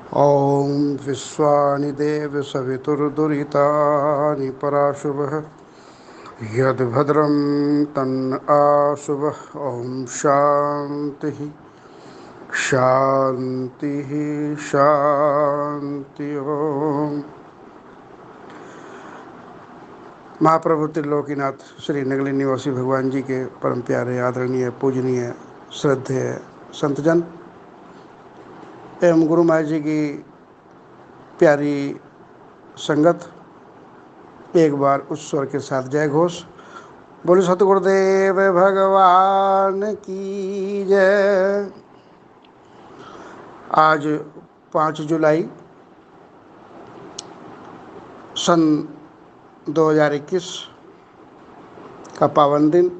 ॐ विश्वानि देव सवितुर्दुरितानि पराशुभः यद्भद्रं तन्न आशुभः। ॐ शान्तिः शान्तिः शान्ति। ओम महाप्रभु त्रिलोकीनाथ श्री नगली निवासी भगवान जी के परम प्यारे आदरणीय पूजनीय श्रद्धेय संतजन एवं गुरु महाराज जी की प्यारी संगत, एक बार उस स्वर के साथ जय घोष। बोले सतगुरुदेव भगवान की जय। आज 5 जुलाई सन 2021 का पावन दिन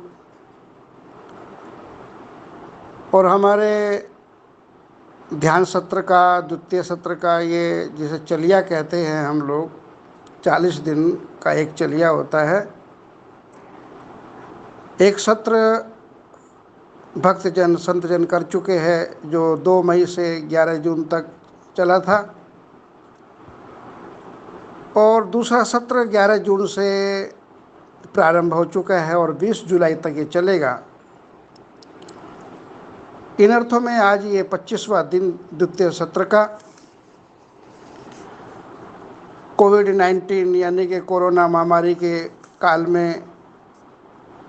और हमारे ध्यान सत्र का द्वितीय सत्र का ये जिसे चलिया कहते हैं हम लोग, 40 दिन का एक चलिया होता है। एक सत्र भक्तजन संतजन कर चुके हैं जो 2 मई से 11 जून तक चला था, और दूसरा सत्र 11 जून से प्रारंभ हो चुका है और 20 जुलाई तक ये चलेगा। इन अर्थों में आज ये 25वां दिन द्वितीय सत्र का कोविड-19 यानी कि कोरोना महामारी के काल में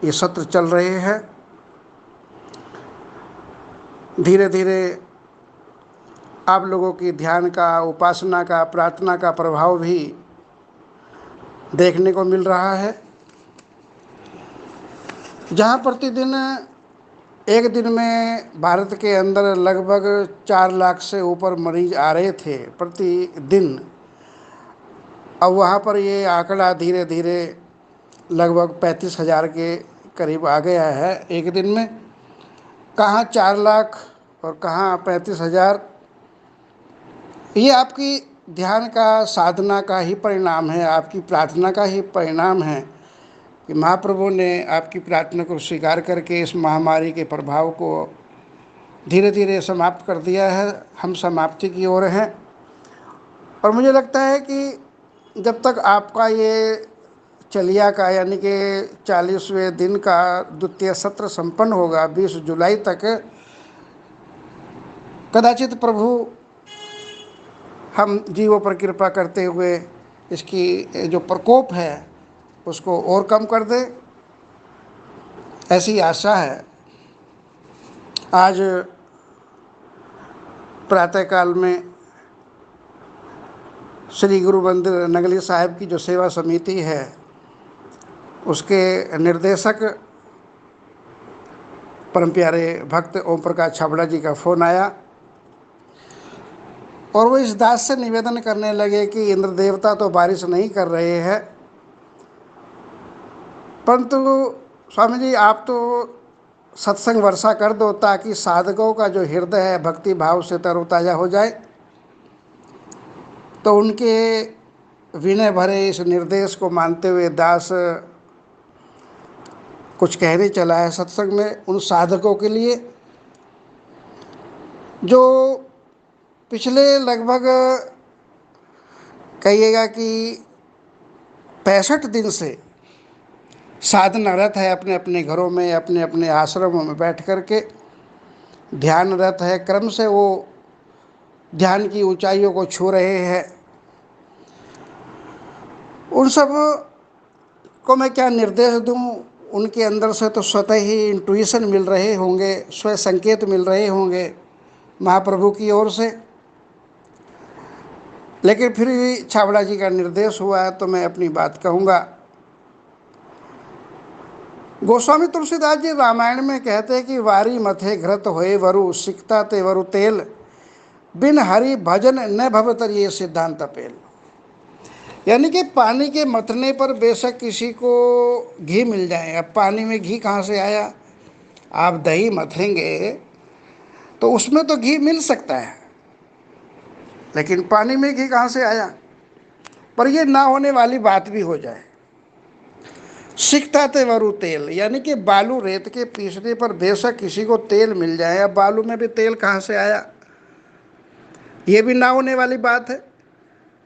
ये सत्र चल रहे हैं। धीरे धीरे आप लोगों की ध्यान का, उपासना का, प्रार्थना का प्रभाव भी देखने को मिल रहा है। जहाँ प्रतिदिन एक दिन में भारत के अंदर लगभग 4 लाख से ऊपर मरीज आ रहे थे प्रतिदिन, अब वहाँ पर ये आंकड़ा धीरे धीरे लगभग 35,000 के करीब आ गया है एक दिन में। कहाँ 4 लाख और कहाँ 35,000। ये आपकी ध्यान का, साधना का ही परिणाम है, आपकी प्रार्थना का ही परिणाम है कि महाप्रभु ने आपकी प्रार्थना को स्वीकार करके इस महामारी के प्रभाव को धीरे धीरे समाप्त कर दिया है। हम समाप्ति की ओर हैं और मुझे लगता है कि जब तक आपका ये चलिया का यानी कि 40वें दिन का द्वितीय सत्र संपन्न होगा 20 जुलाई तक, कदाचित प्रभु हम जीवों पर कृपा करते हुए इसकी जो प्रकोप है उसको और कम कर दे, ऐसी आशा है। आज प्रातःकाल में श्री गुरु मंदिर नगली साहिब की जो सेवा समिति है उसके निर्देशक परम प्यारे भक्त ओम प्रकाश छाबड़ा जी का फ़ोन आया और वो इस दास से निवेदन करने लगे कि इंद्र देवता तो बारिश नहीं कर रहे हैं, परंतु स्वामी जी आप तो सत्संग वर्षा कर दो ताकि साधकों का जो हृदय है भक्ति भाव से तरोताज़ा हो जाए। तो उनके विनय भरे इस निर्देश को मानते हुए दास कुछ कहने चला है सत्संग में उन साधकों के लिए जो पिछले लगभग कहिएगा कि 65 दिन से साधनारत है, अपने अपने घरों में, अपने अपने आश्रमों में बैठ कर के ध्यानरत है। क्रम से वो ध्यान की ऊंचाइयों को छू रहे हैं। उन सब को मैं क्या निर्देश दूं, उनके अंदर से तो स्वतः ही इंट्यूशन मिल रहे होंगे, स्वयं संकेत मिल रहे होंगे महाप्रभु की ओर से, लेकिन फिर भी छाबड़ा जी का निर्देश हुआ है तो मैं अपनी बात कहूँगा। गोस्वामी तुलसीदास जी रामायण में कहते हैं कि वारी मथे घृत होए वरु सिकता ते वरु तेल, बिन हरि भजन न भवतर ये सिद्धांत अपेल। यानी कि पानी के मथने पर बेशक किसी को घी मिल जाए, अब पानी में घी कहाँ से आया? आप दही मथेंगे तो उसमें तो घी मिल सकता है, लेकिन पानी में घी कहाँ से आया? पर ये ना होने वाली बात भी हो जाए। सिकता ते वरु तेल, यानी कि बालू रेत के पीसने पर बेशक किसी को तेल मिल जाए, अब बालू में भी तेल कहाँ से आया? ये भी ना होने वाली बात है।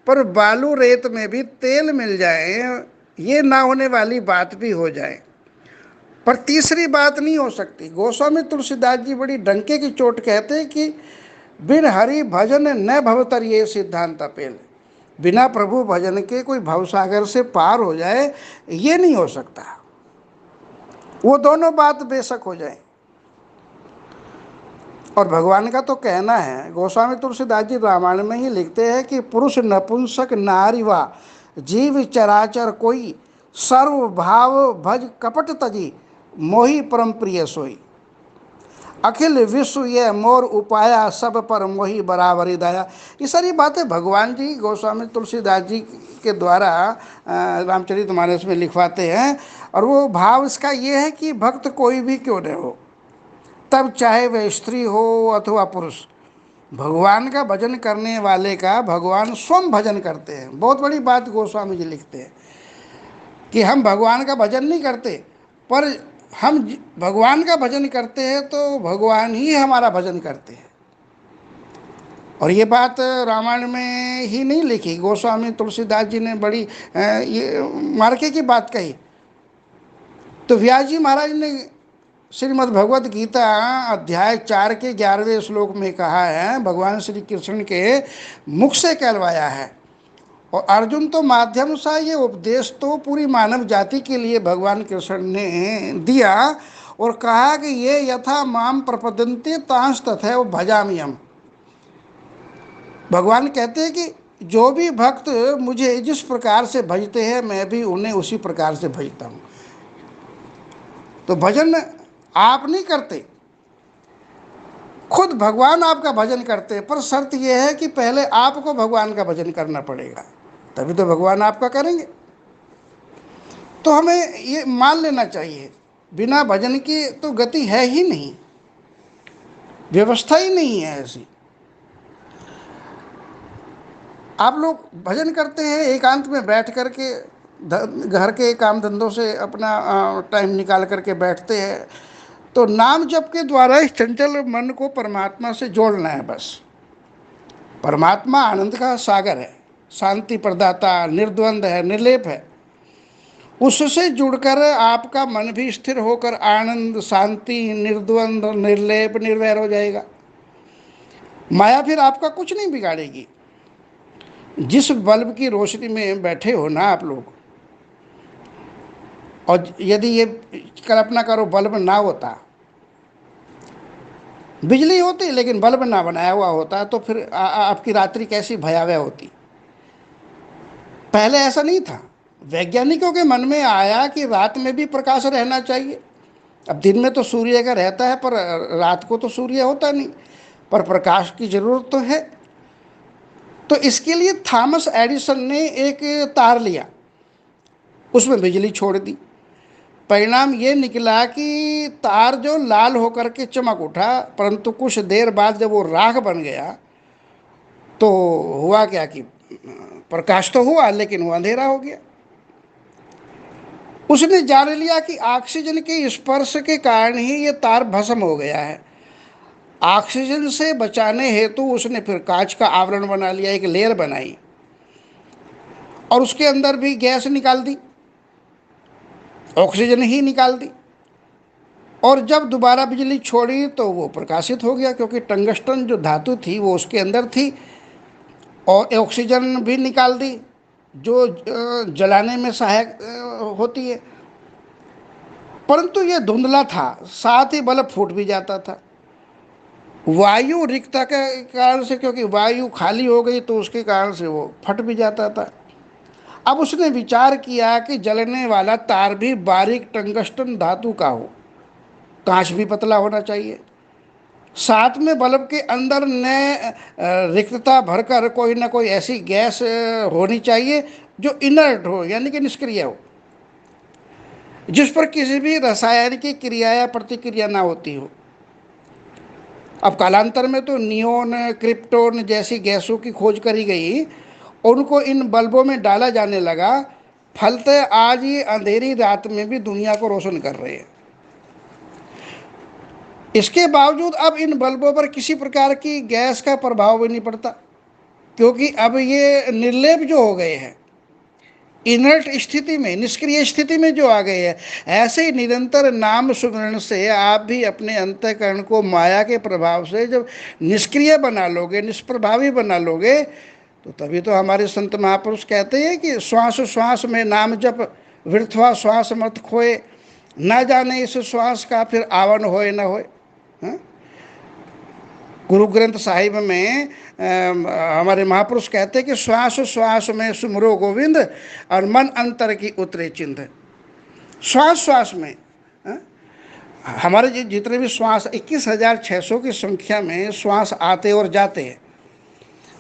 पर बालू रेत में भी तेल मिल जाए, ये ना होने वाली बात भी हो जाए, पर तीसरी बात नहीं हो सकती। गोस्वामी तुलसीदास जी बड़ी डंके की चोट कहते हैं कि बिन हरि भजन न भवतर ये सिद्धांत अपेल। बिना प्रभु भजन के कोई भवसागर से पार हो जाए, ये नहीं हो सकता। वो दोनों बात बेशक हो जाए। और भगवान का तो कहना है, गोस्वामी तुलसीदास जी रामायण में ही लिखते हैं कि पुरुष नपुंसक नारी वा जीव चराचर कोई, सर्व भाव भज कपट तजी, मोहि परम प्रिय सोई। अखिल विश्व ये मोर उपाया, सब पर मोहि बराबरी दया। ये सारी बातें भगवान जी गोस्वामी तुलसीदास जी के द्वारा रामचरितमानस में लिखवाते हैं। और वो भाव इसका ये है कि भक्त कोई भी क्यों न हो, तब चाहे वह स्त्री हो अथवा पुरुष, भगवान का भजन करने वाले का भगवान स्वयं भजन करते हैं। बहुत बड़ी बात गोस्वामी जी लिखते हैं कि हम भगवान का भजन नहीं करते, पर हम भगवान का भजन करते हैं तो भगवान ही हमारा भजन करते हैं। और ये बात रामायण में ही नहीं लिखी, गोस्वामी तुलसीदास जी ने बड़ी ये मार्के की बात कही। तो व्यास जी महाराज ने श्रीमद् भगवत गीता अध्याय 4 के 11वें श्लोक में कहा है, भगवान श्री कृष्ण के मुख से कहलवाया है। और अर्जुन तो माध्यम सा, ये उपदेश तो पूरी मानव जाति के लिए भगवान कृष्ण ने दिया और कहा कि ये यथा माम प्रपद्यन्ते तांस तथैव भजामि हम। भगवान कहते हैं कि जो भी भक्त मुझे जिस प्रकार से भजते हैं, मैं भी उन्हें उसी प्रकार से भजता हूँ। तो भजन आप नहीं करते, खुद भगवान आपका भजन करते हैं, पर शर्त यह है कि पहले आपको भगवान का भजन करना पड़ेगा, तभी तो भगवान आपका करेंगे। तो हमें ये मान लेना चाहिए, बिना भजन की तो गति है ही नहीं, व्यवस्था ही नहीं है ऐसी। आप लोग भजन करते हैं एकांत में बैठ करके, घर के काम धंधों से अपना टाइम निकाल करके बैठते हैं, तो नाम जप के द्वारा इस चंचल मन को परमात्मा से जोड़ना है बस। परमात्मा आनंद का सागर है, शांति प्रदाता, निर्द्वंद है, निर्लेप है। उससे जुड़कर आपका मन भी स्थिर होकर आनंद, शांति, निर्द्वंद, निर्लेप, निर्वैर हो जाएगा। माया फिर आपका कुछ नहीं बिगाड़ेगी। जिस बल्ब की रोशनी में बैठे हो ना आप लोग, और यदि ये कल्पना करो बल्ब ना होता, बिजली होती लेकिन बल्ब ना बनाया हुआ होता, तो फिर आपकी रात्रि कैसी भयावह होती। पहले ऐसा नहीं था, वैज्ञानिकों के मन में आया कि रात में भी प्रकाश रहना चाहिए। अब दिन में तो सूर्य का रहता है, पर रात को तो सूर्य होता नहीं, पर प्रकाश की जरूरत तो है। तो इसके लिए थॉमस एडिसन ने एक तार लिया, उसमें बिजली छोड़ दी। परिणाम ये निकला कि तार जो लाल होकर के चमक उठा, परंतु कुछ देर बाद जब वो राख बन गया तो हुआ क्या कि प्रकाश तो हुआ लेकिन वो अंधेरा हो गया। उसने जान लिया कि ऑक्सीजन के स्पर्श के कारण ही ये तार भस्म हो गया है। ऑक्सीजन से बचाने हेतु उसने फिर कांच का आवरण बना लिया, एक लेयर बनाई और उसके अंदर भी गैस निकाल दी, ऑक्सीजन ही निकाल दी। और जब दोबारा बिजली छोड़ी तो वो प्रकाशित हो गया, क्योंकि टंगस्टन जो धातु थी वो उसके अंदर थी, और ऑक्सीजन भी निकाल दी जो जलाने में सहायक होती है। परंतु ये धुंधला था, साथ ही बल्ब फूट भी जाता था। वायु रिक्तता के कारण से, क्योंकि वायु खाली हो गई तो उसके कारण से वो फट भी जाता था। अब उसने विचार किया कि जलने वाला तार भी बारीक टंगस्टन धातु का हो, कांच भी पतला होना चाहिए, साथ में बल्ब के अंदर न रिक्तता भरकर कोई ना कोई ऐसी गैस होनी चाहिए जो इनर्ट हो, यानी कि निष्क्रिय हो, जिस पर किसी भी रासायनिक क्रिया या प्रतिक्रिया ना होती हो। अब कालांतर में तो नियोन, क्रिप्टोन जैसी गैसों की खोज करी गई, उनको इन बल्बों में डाला जाने लगा। फलतः आज ये अंधेरी रात में भी दुनिया को रोशन कर रहे हैं। इसके बावजूद अब इन बल्बों पर किसी प्रकार की गैस का प्रभाव भी नहीं पड़ता। क्योंकि अब ये निर्लेप जो हो गए हैं, इनर्ट स्थिति में, निष्क्रिय स्थिति में जो आ गए हैं, ऐसे ही निरंतर नाम सुमरण से आप भी अपने अंतःकरण को माया के प्रभाव से जब निष्क्रिय बना लोगे, निष्प्रभावी बना लोगे, तो तभी तो हमारे संत महापुरुष कहते हैं कि श्वास श्वास में नाम जप, वृथवा श्वास मत खोए, ना जाने इस श्वास का फिर आवन होए न होए। हाँ? गुरु ग्रंथ साहिब में हमारे महापुरुष कहते हैं कि श्वास श्वास में सुमरो गोविंद और मन अंतर की उतरे चिंध। श्वास श्वास में, हाँ? हमारे जितने भी श्वास 21,600 की संख्या में श्वास आते और जाते हैं,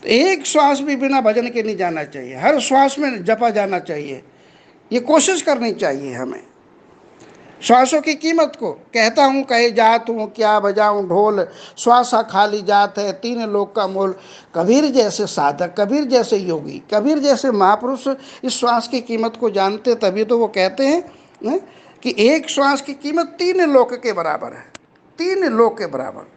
तो एक श्वास भी बिना भजन के नहीं जाना चाहिए, हर श्वास में जपा जाना चाहिए। ये कोशिश करनी चाहिए हमें। श्वासों की कीमत को कहता हूँ, कहे जात हूँ क्या बजाऊँ ढोल, श्वासा खाली जात है तीन लोक का मोल। कबीर जैसे साधक, कबीर जैसे योगी, कबीर जैसे महापुरुष इस श्वास की कीमत को जानते, तभी तो वो कहते हैं न, कि एक श्वास की कीमत 3 लोक के बराबर है, 3 लोक के बराबर।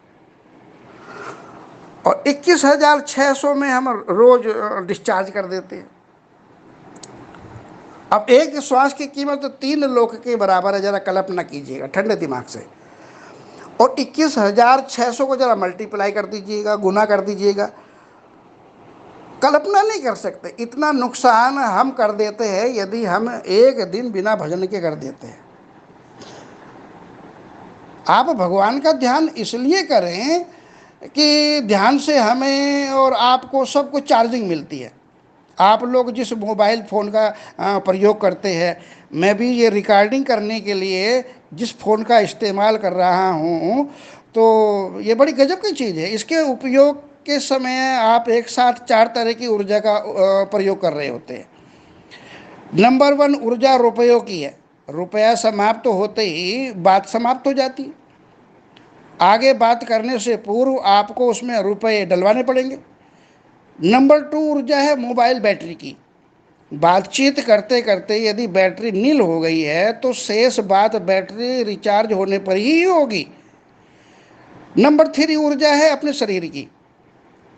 और 21,600 में हम रोज डिस्चार्ज कर देते हैं। अब एक श्वास की कीमत 3 लोक के बराबर है, जरा कल्पना कीजिएगा ठंडे दिमाग से। और 21,600 को जरा मल्टीप्लाई कर दीजिएगा, गुना कर दीजिएगा। कल्पना नहीं कर सकते इतना नुकसान हम कर देते हैं यदि हम एक दिन बिना भजन के कर देते हैं। आप भगवान का ध्यान इसलिए करें कि ध्यान से हमें और आपको सब कुछ चार्जिंग मिलती है। आप लोग जिस मोबाइल फ़ोन का प्रयोग करते हैं, मैं भी ये रिकॉर्डिंग करने के लिए जिस फ़ोन का इस्तेमाल कर रहा हूँ, तो ये बड़ी गजब की चीज़ है। इसके उपयोग के समय आप एक साथ 4 तरह की ऊर्जा का प्रयोग कर रहे होते हैं। नंबर 1 ऊर्जा रुपयों की है। रुपया समाप्त तो होते ही बात समाप्त हो जाती है। आगे बात करने से पूर्व आपको उसमें रुपये डलवाने पड़ेंगे। नंबर 2 ऊर्जा है मोबाइल बैटरी की। बातचीत करते करते यदि बैटरी नील हो गई है तो शेष बात बैटरी रिचार्ज होने पर ही होगी। नंबर 3 ऊर्जा है अपने शरीर की।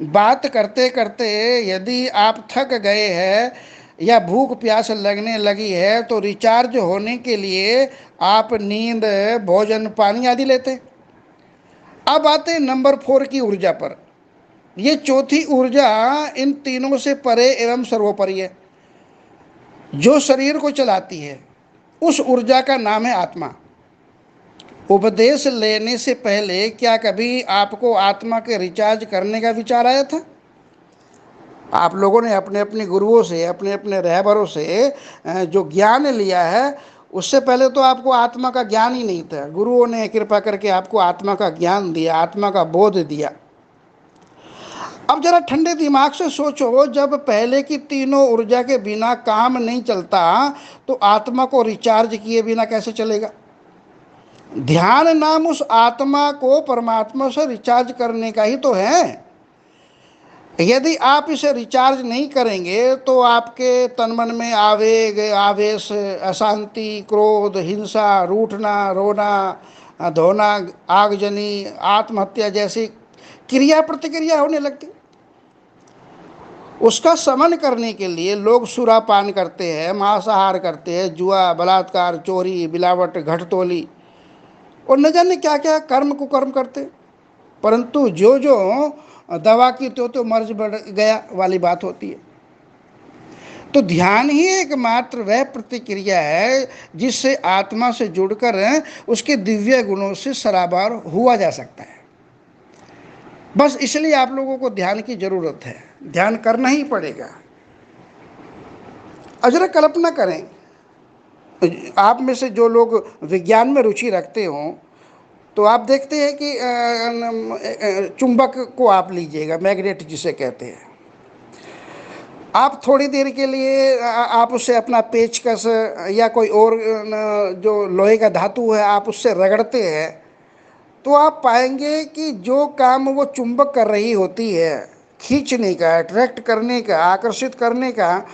बात करते करते यदि आप थक गए हैं या भूख प्यास लगने लगी है तो रिचार्ज होने के लिए आप नींद, भोजन, पानी आदि लेते। अब आते हैं नंबर 4 की ऊर्जा पर। ये चौथी ऊर्जा इन तीनों से परे एवं सर्वोपरि है, जो शरीर को चलाती है। उस ऊर्जा का नाम है आत्मा। उपदेश लेने से पहले क्या कभी आपको आत्मा के रिचार्ज करने का विचार आया था? आप लोगों ने अपने अपने गुरुओं से, अपने अपने रहबरों से जो ज्ञान लिया है, उससे पहले तो आपको आत्मा का ज्ञान ही नहीं था। गुरुओं ने कृपा करके आपको आत्मा का ज्ञान दिया, आत्मा का बोध दिया। अब जरा ठंडे दिमाग से सोचो, जब पहले की तीनों ऊर्जा के बिना काम नहीं चलता तो आत्मा को रिचार्ज किए बिना कैसे चलेगा? ध्यान नाम उस आत्मा को परमात्मा से रिचार्ज करने का ही तो है। यदि आप इसे रिचार्ज नहीं करेंगे तो आपके तन मन में आवेग, आवेश, अशांति, क्रोध, हिंसा, रूठना, रोना, धोना, आगजनी, आत्महत्या जैसी क्रिया प्रतिक्रिया होने लगती। उसका शमन करने के लिए लोग सुरापान करते हैं, मांसाहार करते हैं, जुआ, बलात्कार, चोरी, बिलावट, घटतोली और न जाने क्या क्या कर्म कुकर्म करते। परंतु जो जो दवा की तो मर्ज बढ़ गया वाली बात होती है। तो ध्यान ही एकमात्र वह प्रतिक्रिया है जिससे आत्मा से जुड़कर उसके दिव्य गुणों से सराबार हुआ जा सकता है। बस इसलिए आप लोगों को ध्यान की जरूरत है, ध्यान करना ही पड़ेगा। अजरा कल्पना करें, आप में से जो लोग विज्ञान में रुचि रखते हो तो आप देखते हैं कि चुंबक को आप लीजिएगा, मैग्नेट जिसे कहते हैं। आप थोड़ी देर के लिए आप उससे अपना पेचकस या कोई और जो लोहे का धातु है आप उससे रगड़ते हैं, तो आप पाएंगे कि जो काम वो चुंबक कर रही होती है, खींचने का, अट्रैक्ट करने का, आकर्षित करने का,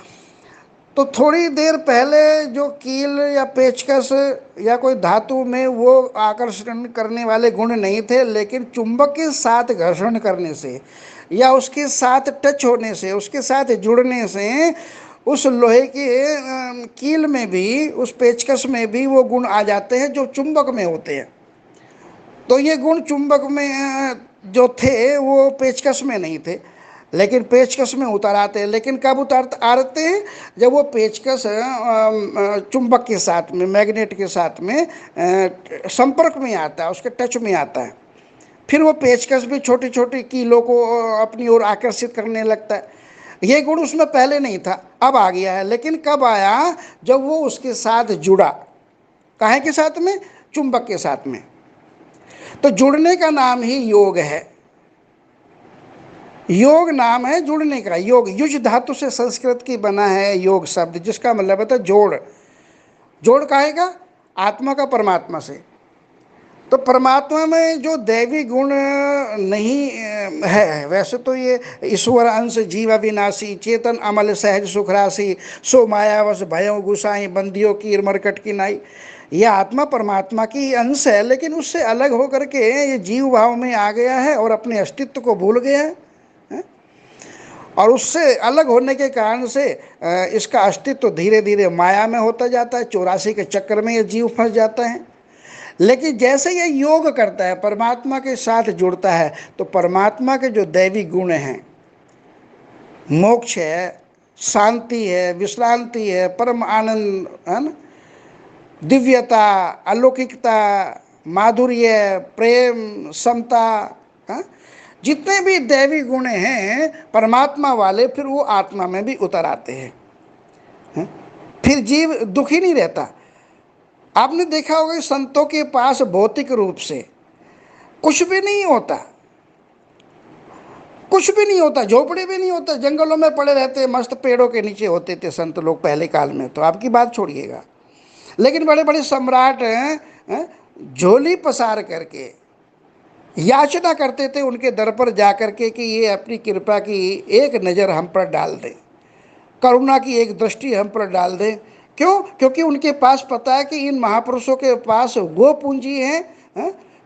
तो थोड़ी देर पहले जो कील या पेचकस या कोई धातु में वो आकर्षण करने वाले गुण नहीं थे, लेकिन चुंबक के साथ घर्षण करने से या उसके साथ टच होने से, उसके साथ जुड़ने से उस लोहे के कील में भी, उस पेचकस में भी वो गुण आ जाते हैं जो चुंबक में होते हैं। तो ये गुण चुंबक में जो थे वो पेचकस में नहीं थे, लेकिन पेचकस में उतर आते हैं। लेकिन कब उतर आते हैं? जब वो पेचकस चुंबक के साथ में, मैग्नेट के साथ में संपर्क में आता है, उसके टच में आता है, फिर वो पेचकस भी छोटी छोटी कीलों को अपनी ओर आकर्षित करने लगता है। ये गुण उसमें पहले नहीं था, अब आ गया है। लेकिन कब आया? जब वो उसके साथ जुड़ा। काहे के साथ में? चुंबक के साथ में। तो जुड़ने का नाम ही योग है। योग नाम है जुड़ने का। योग युज धातु से संस्कृत की बना है योग शब्द, जिसका मतलब होता है जोड़। जोड़ काहे का? आत्मा का परमात्मा से। तो परमात्मा में जो दैवी गुण नहीं है, वैसे तो ये ईश्वर अंश जीव अविनाशी चेतन अमल सहज सुख राशि सो मायावश भयो गुसाई बंदियों की मरकट की नाई, यह आत्मा परमात्मा की अंश है, लेकिन उससे अलग होकर के ये जीव भाव में आ गया है और अपने अस्तित्व को भूल गया है। और उससे अलग होने के कारण से इसका अस्तित्व धीरे धीरे माया में होता जाता है। 84 के चक्कर में ये जीव फंस जाता है। लेकिन जैसे ये योग करता है, परमात्मा के साथ जुड़ता है, तो परमात्मा के जो दैवी गुण हैं, मोक्ष है, शांति है, विश्रांति है, परम आनंद है ना, दिव्यता, अलौकिकता, माधुर्य, प्रेम, समता, हाँ? जितने भी दैवी गुण हैं परमात्मा वाले, फिर वो आत्मा में भी उतर आते हैं। हाँ? फिर जीव दुखी नहीं रहता। आपने देखा होगा कि संतों के पास भौतिक रूप से कुछ भी नहीं होता, कुछ भी नहीं होता, झोपड़ी भी नहीं होता, जंगलों में पड़े रहते, मस्त पेड़ों के नीचे होते थे संत लोग पहले काल में, तो आपकी बात छोड़िएगा। लेकिन बड़े बड़े सम्राट हैं, झोली पसार करके याचना करते थे उनके दर पर जाकर के कि ये अपनी कृपा की एक नज़र हम पर डाल दें, करुणा की एक दृष्टि हम पर डाल दें। क्यों? क्योंकि उनके पास पता है कि इन महापुरुषों के पास वो पूंजी है।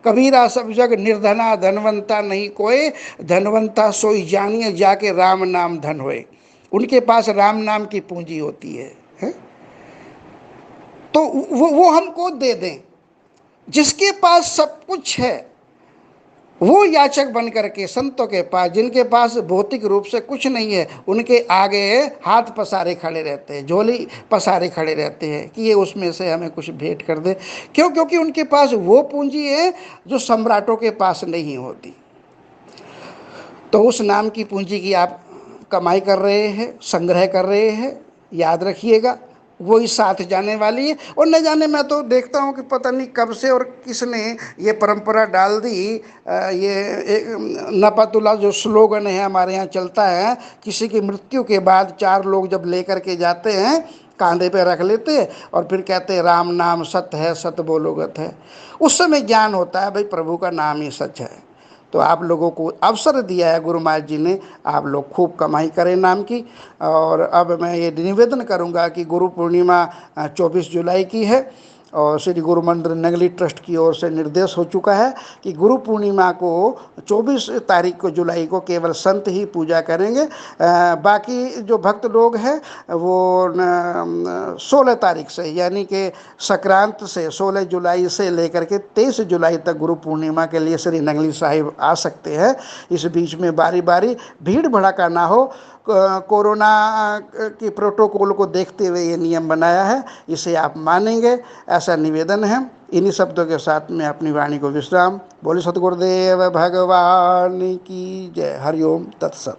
कबीरा सब जग निर्धना धनवंता नहीं कोई, धनवंता सोई जानिए जाके राम नाम धन होए। उनके पास राम नाम की पूंजी होती है? तो वो हमको दे दें। जिसके पास सब कुछ है वो याचक बन करके संतों के पास, जिनके पास भौतिक रूप से कुछ नहीं है, उनके आगे हाथ पसारे खड़े रहते हैं, झोली पसारे खड़े रहते हैं कि ये उसमें से हमें कुछ भेंट कर दे। क्यों? क्योंकि उनके पास वो पूंजी है जो सम्राटों के पास नहीं होती। तो उस नाम की पूंजी की आप कमाई कर रहे हैं, संग्रह कर रहे हैं, याद रखिएगा वही साथ जाने वाली है। और न जाने, मैं तो देखता हूँ कि पता नहीं कब से और किसने ये परंपरा डाल दी। ये एक नपतुल्ला जो स्लोगन है हमारे यहाँ चलता है, किसी की मृत्यु के बाद 4 लोग जब लेकर के जाते हैं, कांधे पे रख लेते हैं और फिर कहते हैं राम नाम सत्य है, सत्य बोलोगत है। उस समय ज्ञान होता है भाई प्रभु का नाम ही सच है। तो आप लोगों को अवसर दिया है गुरु महाराज जी ने, आप लोग खूब कमाई करें नाम की। और अब मैं ये निवेदन करूंगा कि गुरु पूर्णिमा 24 जुलाई की है और श्री गुरु मंदिर नंगली ट्रस्ट की ओर से निर्देश हो चुका है कि गुरु पूर्णिमा को 24 तारीख को जुलाई को केवल संत ही पूजा करेंगे। बाकी जो भक्त लोग हैं वो 16 तारीख से, यानी कि संक्रांत से 16 जुलाई से लेकर के 23 जुलाई तक गुरु पूर्णिमा के लिए श्री नंगली साहिब आ सकते हैं। इस बीच में बारी बारी भीड़ भड़का ना हो, कोरोना की प्रोटोकॉल को देखते हुए ये नियम बनाया है, इसे आप मानेंगे ऐसा निवेदन है। इन्हीं शब्दों के साथ में अपनी वाणी को विश्राम। बोले सतगुरुदेव भगवान की जय। हरिओम तत्सत।